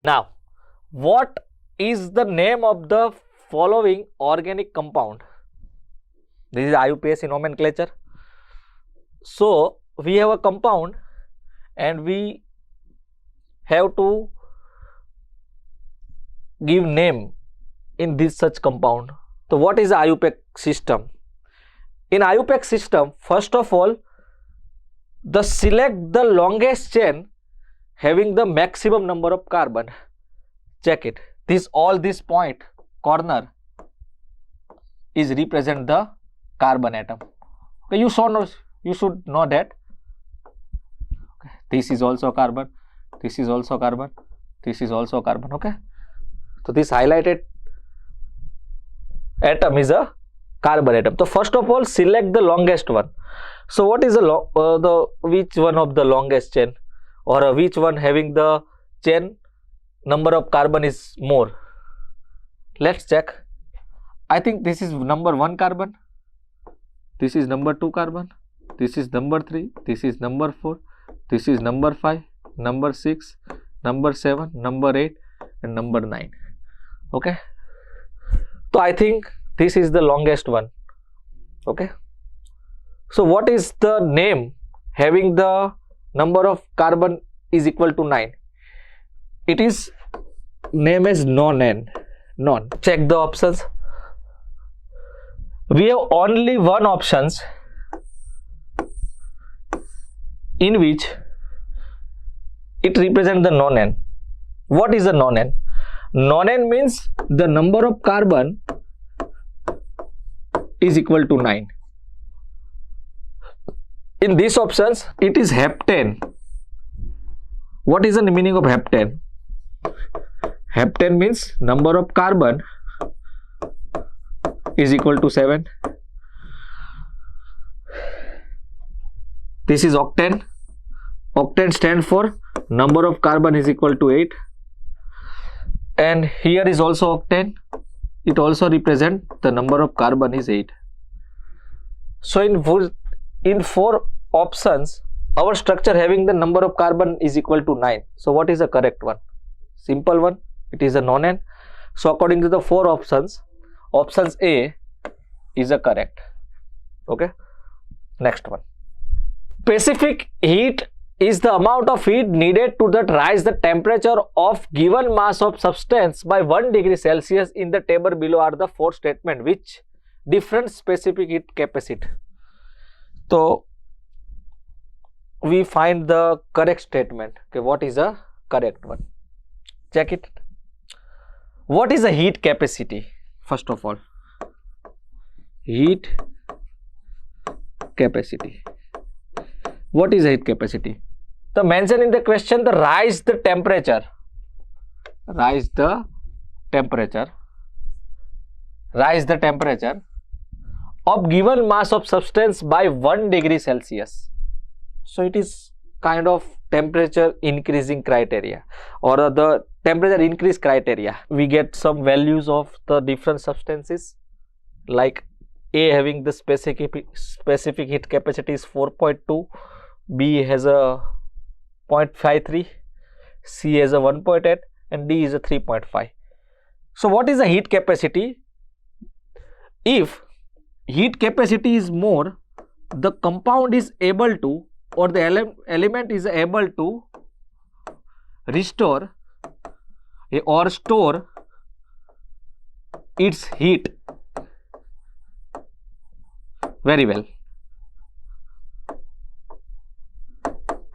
Now, what is the name of the following organic compound? This is IUPAC nomenclature. So we have a compound and we have to give name in this such compound. So what is the IUPAC system? In IUPAC system, first of all, select the longest chain having the maximum number of carbon. Check it. This point corner is represent the carbon atom. Okay, you should know that. Okay. This is also carbon. This is also carbon. This is also carbon. Okay. So this highlighted atom is a carbon atom. So first of all, select the longest one. So what is which one of the longest chain, or which one having the chain number of carbon is more? Let's check. I think this is number 1 carbon. This is number 2 carbon. This is number 3. This is number 4. This is number 5, number 6, number 7, number 8, and number 9. Okay. So I think this is the longest one. Okay. So what is the name having the number of carbon is equal to 9? It is name as non-N. Non. Check the options. We have only one options in which it represents the non-N. What is the non-N? Non-N means the number of carbon is equal to 9. In these options, it is heptane. What is the meaning of heptane? Heptane means number of carbon is equal to 7. This is octane. Octane stands for number of carbon is equal to 8. And here is also octane. It also represents the number of carbon is 8. So in 4 options, our structure having the number of carbon is equal to 9. So what is the correct one? Simple one. It is a non-N. So according to the 4 options, options A is a correct. Okay. Next one. Specific heat is the amount of heat needed to rise the temperature of given mass of substance by 1 degree Celsius. In the table below are the 4 statements which different specific heat capacity. So we find the correct statement. Okay, what is the correct one? Check it. What is the heat capacity? First of all, heat capacity. What is heat capacity? The mention in the question, the rise the temperature. Rise the temperature. Rise the temperature of given mass of substance by 1 degree Celsius. So it is kind of temperature increasing criteria, or the temperature increase criteria. We get some values of the different substances, like A having the specific heat capacity is 4.2, B has a 0.53, C has a 1.8, and D is a 3.5. So what is the heat capacity? If heat capacity is more, the compound is able to, or the element is able to restore or store its heat very well.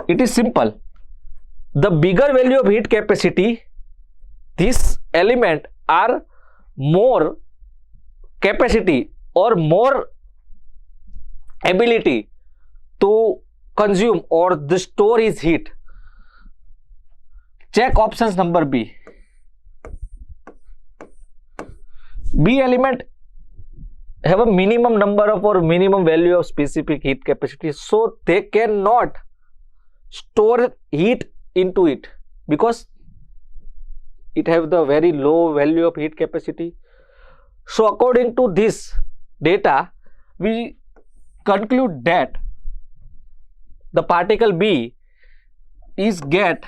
It is simple. The bigger value of heat capacity, this element are more capacity or more ability to consume or the store is heat. Check options number B. B element have a minimum number of or minimum value of specific heat capacity, so they cannot store heat into it because it have the very low value of heat capacity. So according to this data, we conclude that the particle B is get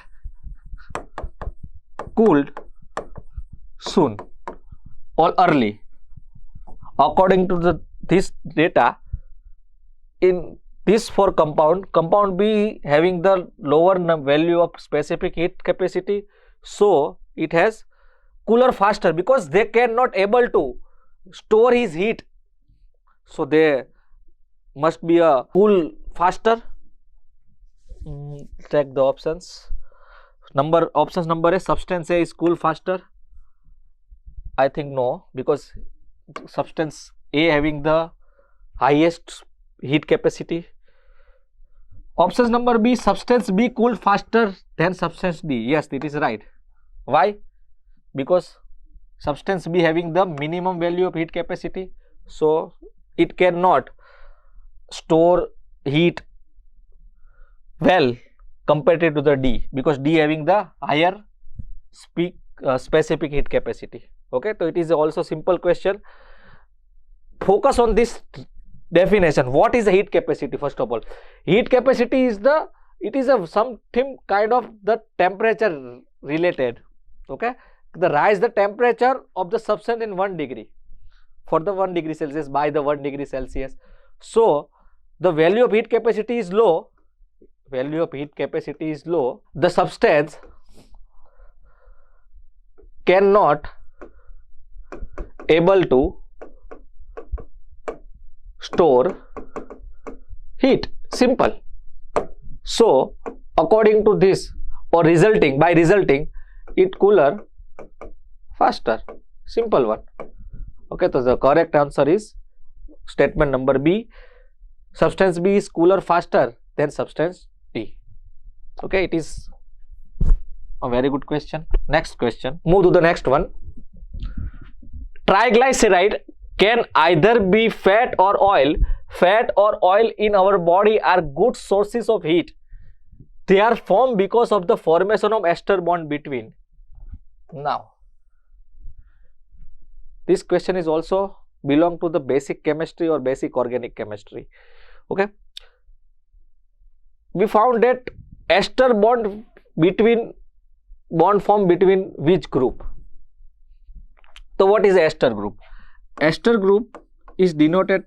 cooled soon or early. According to this data, in this for compound B having the lower value of specific heat capacity, so it has cooler faster because they cannot able to store his heat, so they must be a cool faster. Check the options. Options number A, substance A is cool faster. I think no, because substance A having the highest heat capacity. Options number B, substance B cooled faster than substance D. Yes, it is right. Why? Because substance B having the minimum value of heat capacity, so it cannot store heat well compared to the D, because D having the higher specific heat capacity. Okay, so it is also simple question. Focus on this definition. What is the heat capacity? First of all, heat capacity is something kind of the temperature related. Okay, rise the temperature of the substance in 1 degree for the 1 degree Celsius by the 1 degree Celsius. So the value of heat capacity is low. The substance cannot able to store heat. Simple. So according to this, or resulting, it cooler faster. Simple one. Okay, so the correct answer is statement number B. Substance B is cooler faster than substance D. Okay, it is a very good question. Next question. Move to the next one. Triglyceride can either be fat or oil. Fat or oil in our body are good sources of heat. They are formed because of the formation of ester bond between. Now, this question is also belong to the basic chemistry or basic organic chemistry. Okay, we found that ester bond formed between which group? So what is ester group? Ester group is denoted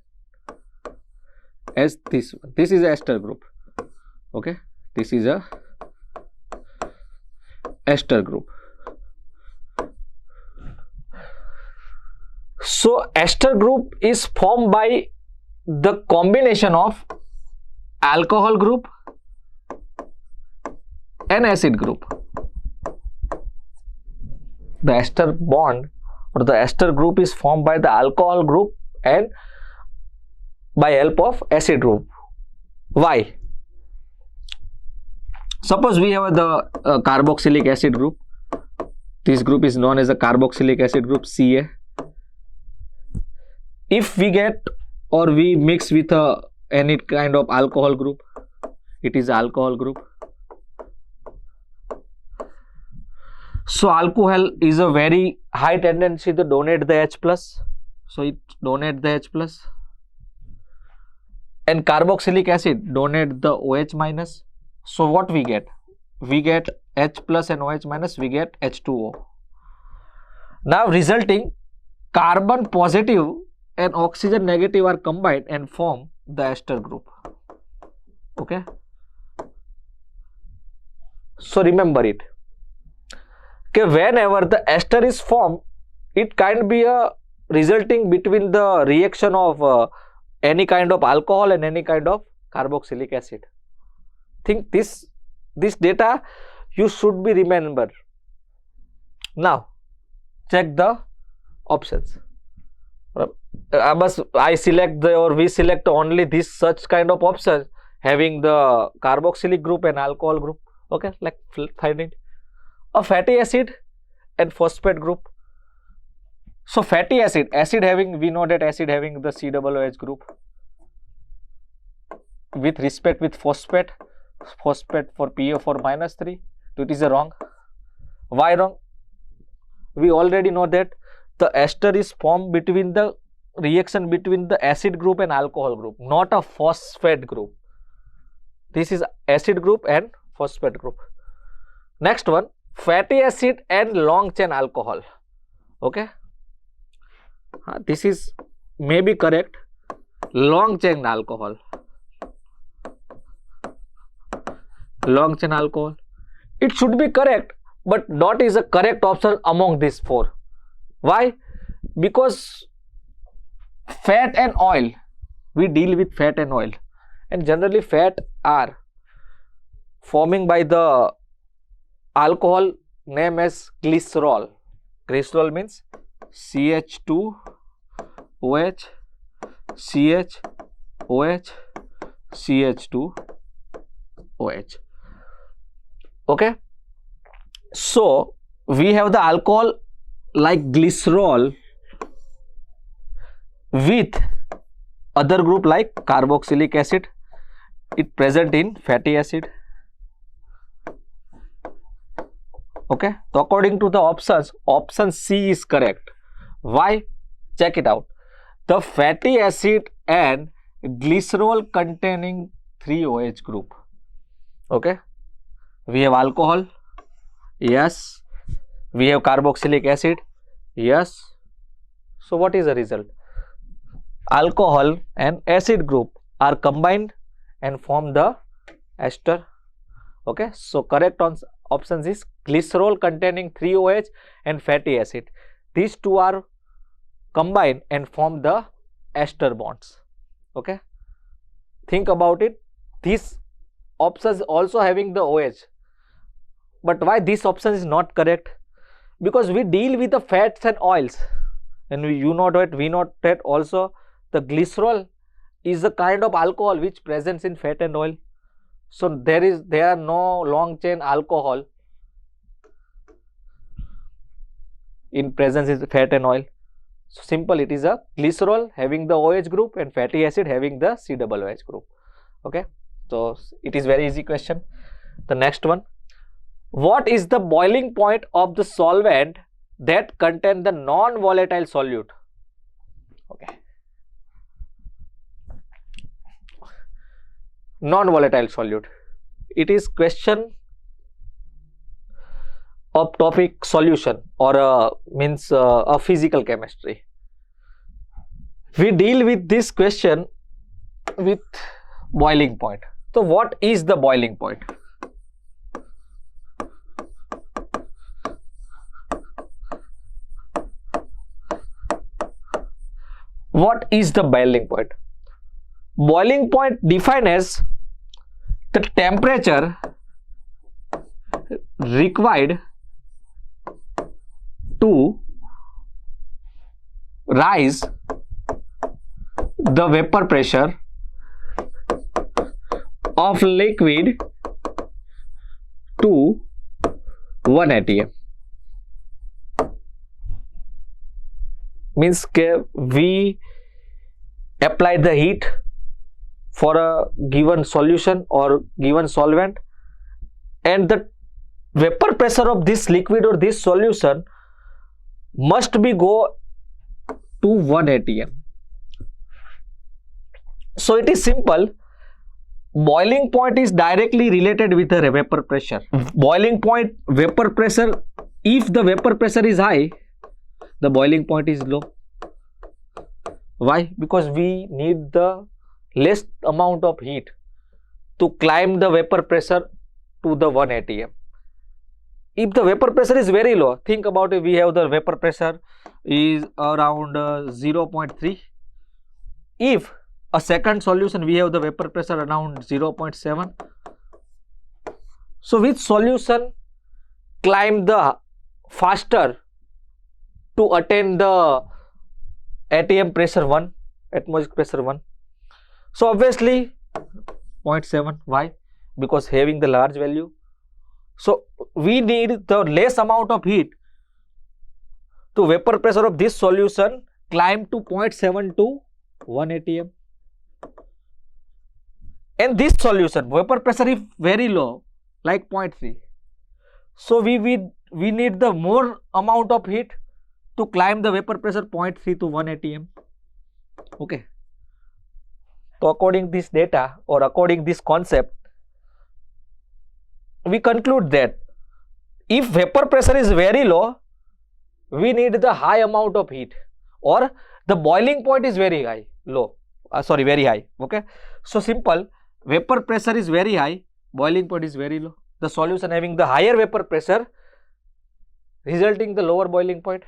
as this one. This is a ester group. Okay, this is a ester group. So ester group is formed by the combination of alcohol group and acid group. The ester bond or the ester group is formed by the alcohol group and by help of acid group. Why? Suppose we have the carboxylic acid group. This group is known as the carboxylic acid group, Ca. If we get or we mix with any kind of alcohol group, it is alcohol group. So alcohol is a very high tendency to donate the H plus, so it donate the H plus, and carboxylic acid donate the OH minus. So what we get? We get H plus and OH minus, we get H2O. Now resulting carbon positive and oxygen negative are combined and form the ester group. Okay, so remember it. Okay, whenever the ester is formed, it can be a resulting between the reaction of any kind of alcohol and any kind of carboxylic acid. Think this data you should be remembered. Now check the options. I select we select only this such kind of options having the carboxylic group and alcohol group. Okay, like find it. A fatty acid and phosphate group. So fatty acid having, we know that acid having the COOH group with respect with phosphate for PO4 minus 3. So it is wrong. Why wrong? We already know that the ester is formed between the reaction between the acid group and alcohol group, not a phosphate group. This is acid group and phosphate group. Next one, fatty acid and long chain alcohol. Okay, this is maybe correct. Long chain alcohol. Long chain alcohol. It should be correct, but not is a correct option among these four. Why? Because fat and oil, we deal with fat and oil, and generally fat are forming by the alcohol named as glycerol. Glycerol means CH2OH, CHOH, CH2OH. Okay, so we have the alcohol like glycerol with other group like carboxylic acid. It present in fatty acid. Okay, so according to the options, option C is correct. Why? Check it out. The fatty acid and glycerol containing 3OH group. Okay, we have alcohol, yes. We have carboxylic acid, yes. So what is the result? Alcohol and acid group are combined and form the ester. Okay, so correct option is glycerol containing 3OH and fatty acid. These two are combined and form the ester bonds. Okay, think about it. This option is also having the OH, but why this option is not correct? Because we deal with the fats and oils, and we know that also the glycerol is a kind of alcohol which presents in fat and oil. So there are no long chain alcohol in presence in fat and oil. So simple, it is a glycerol having the OH group and fatty acid having the COOH group. Okay, so it is very easy question. The next one, what is the boiling point of the solvent that contain the non-volatile solute? Okay, non-volatile solute. It is question of topic solution or means a physical chemistry. We deal with this question with boiling point. So what is the boiling point? What is the boiling point? Boiling point defined as the temperature required to rise the vapor pressure of liquid to 1 atm. Means we apply the heat for a given solution or given solvent, and the vapor pressure of this liquid or this solution must be go to 1 atm. So it is simple. Boiling point is directly related with the vapor pressure. Boiling point vapor pressure, if the vapor pressure is high, the boiling point is low. Why? Because we need the less amount of heat to climb the vapor pressure to the 1 atm. If the vapor pressure is very low, think about it, we have the vapor pressure is around 0.3. If a second solution we have the vapor pressure around 0.7. So which solution climb the faster to attain the atm pressure 1, atmospheric pressure 1? So obviously 0.7. Why? Because having the large value. So we need the less amount of heat to vapor pressure of this solution climb to 0.7 to 1 atm. And this solution vapor pressure is very low, like 0.3. So we need the more amount of heat to climb the vapor pressure 0.3 to 1 atm. Okay. So according this data or according this concept, we conclude that if vapor pressure is very low, we need the high amount of heat, or the boiling point is very high, very high. Okay, so simple, vapor pressure is very high, boiling point is very low. The solution having the higher vapor pressure resulting the lower boiling point.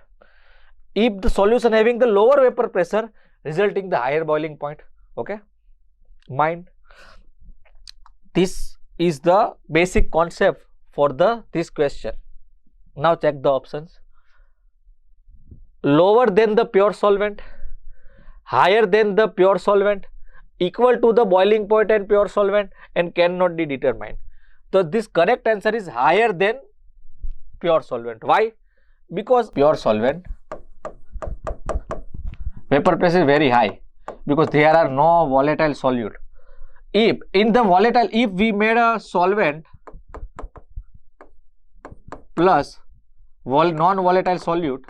If the solution having the lower vapor pressure resulting the higher boiling point. Okay, mind. This is the basic concept for this question. Now check the options. Lower than the pure solvent, higher than the pure solvent, equal to the boiling point and pure solvent, and cannot be determined. So this correct answer is higher than pure solvent. Why? Because pure solvent vapor pressure is very high, because there are no volatile solute. If we made a solvent plus non-volatile solute,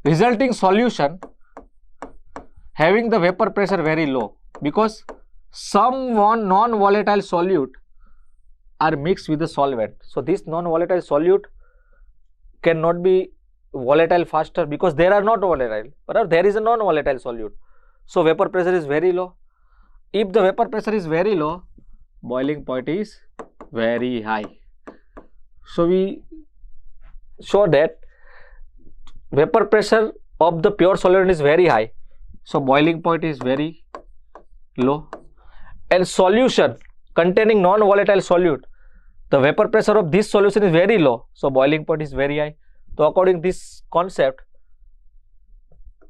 resulting solution having the vapor pressure very low, because some non-volatile solute are mixed with the solvent. So this non-volatile solute cannot be volatile faster, because there are not volatile, but there is a non-volatile solute. So vapor pressure is very low. If the vapor pressure is very low, boiling point is very high. So we show that vapor pressure of the pure solvent is very high, so boiling point is very low, and solution containing non-volatile solute, the vapor pressure of this solution is very low, so boiling point is very high. So according to this concept,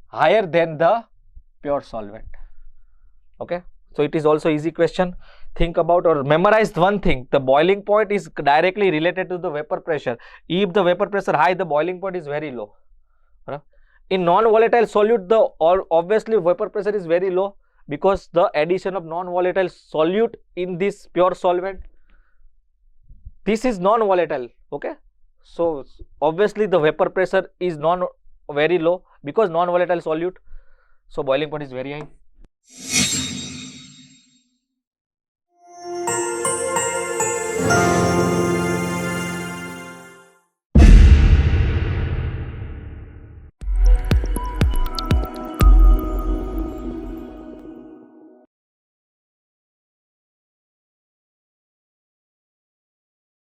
higher than the pure solvent. Okay, so it is also easy question. Think about or memorize one thing, the boiling point is directly related to the vapor pressure. If the vapor pressure high, the boiling point is very low. In non-volatile solute, obviously vapor pressure is very low, because the addition of non-volatile solute in this pure solvent, this is non-volatile. Okay, so obviously the vapor pressure is very low, because non-volatile solute, so boiling point is very high.